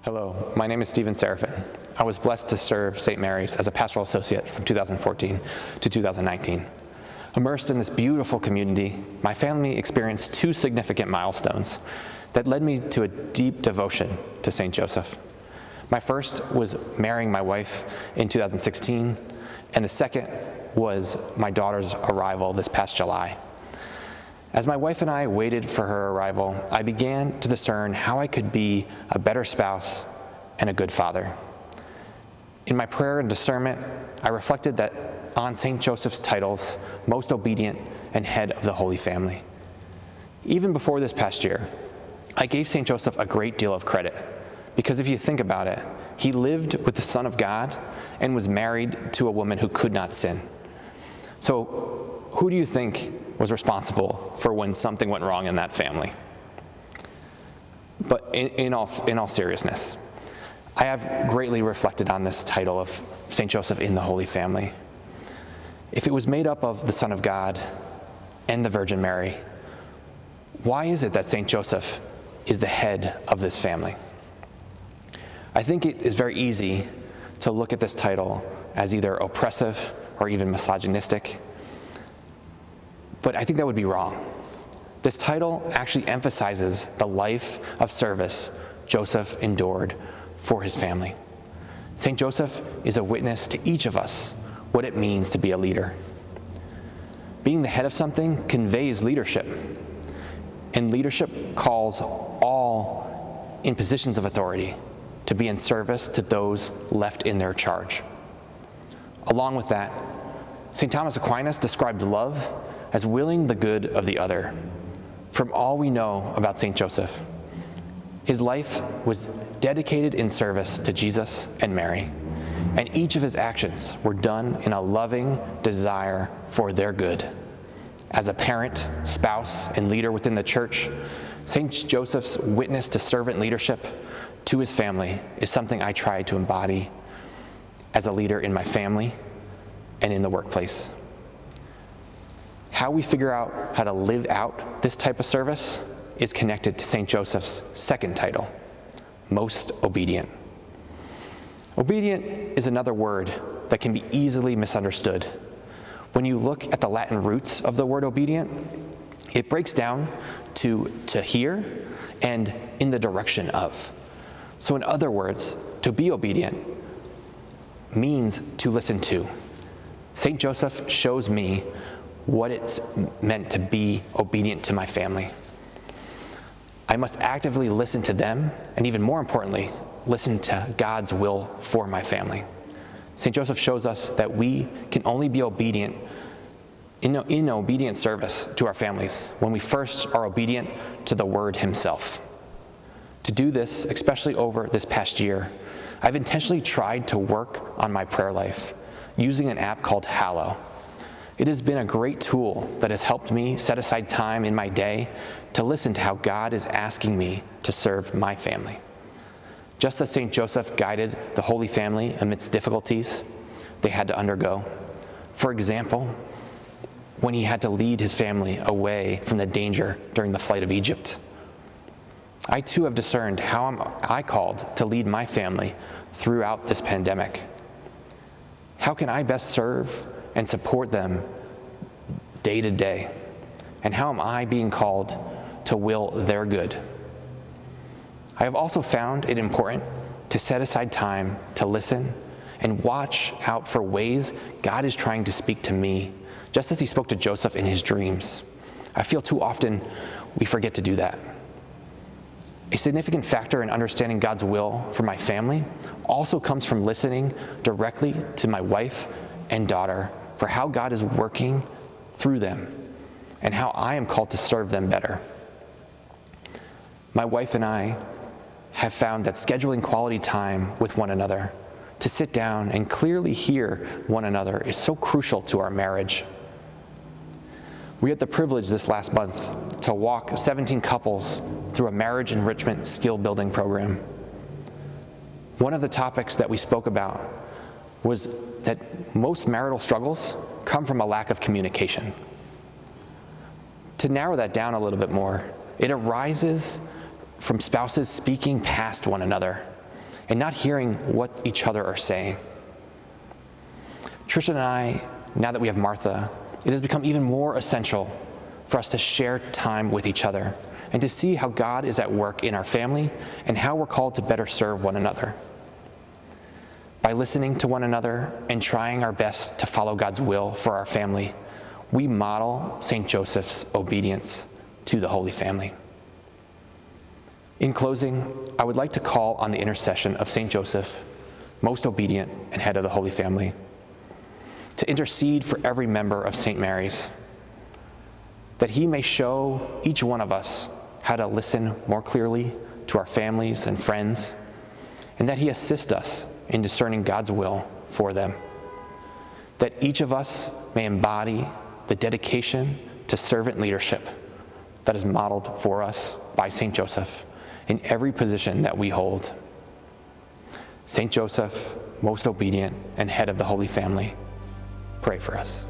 Hello, my name is Stephen Seraphin. I was blessed to serve St. Mary's as a pastoral associate from 2014 to 2019. Immersed in this beautiful community, my family experienced two significant milestones that led me to a deep devotion to St. Joseph. My first was marrying my wife in 2016, and the second was my daughter's arrival this past July. As my wife and I waited for her arrival, I began to discern how I could be a better spouse and a good father. In my prayer and discernment, I reflected that on St. Joseph's titles, most obedient and head of the Holy Family. Even before this past year, I gave St. Joseph a great deal of credit, because if you think about it, he lived with the Son of God and was married to a woman who could not sin. So who do you think was responsible for when something went wrong in that family? But in all seriousness, I have greatly reflected on this title of St. Joseph in the Holy Family. If it was made up of the Son of God and the Virgin Mary, why is it that St. Joseph is the head of this family? I think it is very easy to look at this title as either oppressive or even misogynistic, but I think that would be wrong. This title actually emphasizes the life of service Joseph endured for his family. St. Joseph is a witness to each of us what it means to be a leader. Being the head of something conveys leadership, and leadership calls all in positions of authority to be in service to those left in their charge. Along with that, St. Thomas Aquinas described love as willing the good of the other. From all we know about St. Joseph, his life was dedicated in service to Jesus and Mary, and each of his actions were done in a loving desire for their good. As a parent, spouse, and leader within the church, St. Joseph's witness to servant leadership to his family is something I try to embody as a leader in my family and in the workplace. How we figure out how to live out this type of service is connected to St. Joseph's second title, most obedient. Obedient is another word that can be easily misunderstood. When you look at the Latin roots of the word obedient, it breaks down to hear and in the direction of. So in other words, to be obedient means to listen to. St. Joseph shows me what it's meant to be obedient to my family. I must actively listen to them, and even more importantly, listen to God's will for my family. St. Joseph shows us that we can only be obedient in obedient service to our families when we first are obedient to the Word Himself. To do this, especially over this past year, I've intentionally tried to work on my prayer life using an app called Hallow. It has been a great tool that has helped me set aside time in my day to listen to how God is asking me to serve my family. Just as St. Joseph guided the Holy Family amidst difficulties they had to undergo. For example, when he had to lead his family away from the danger during the flight of Egypt. I too have discerned how am I called to lead my family throughout this pandemic. How can I best serve and support them day to day? And how am I being called to will their good? I have also found it important to set aside time to listen and watch out for ways God is trying to speak to me, just as he spoke to Joseph in his dreams. I feel too often we forget to do that. A significant factor in understanding God's will for my family also comes from listening directly to my wife and daughter for how God is working through them and how I am called to serve them better. My wife and I have found that scheduling quality time with one another, to sit down and clearly hear one another, is so crucial to our marriage. We had the privilege this last month to walk 17 couples through a marriage enrichment skill building program. One of the topics that we spoke about was that most marital struggles come from a lack of communication. To narrow that down a little bit more, it arises from spouses speaking past one another. and not hearing what each other are saying. Tristan and I, now that we have Martha, it has become even more essential for us to share time with each other and to see how God is at work in our family and how we're called to better serve one another. By listening to one another and trying our best to follow God's will for our family, we model St. Joseph's obedience to the Holy Family. In closing, I would like to call on the intercession of St. Joseph, most obedient and head of the Holy Family, to intercede for every member of St. Mary's, that he may show each one of us how to listen more clearly to our families and friends, and that he assist us in discerning God's will for them, that each of us may embody the dedication to servant leadership that is modeled for us by St. Joseph in every position that we hold. St. Joseph, most obedient and head of the Holy Family, pray for us.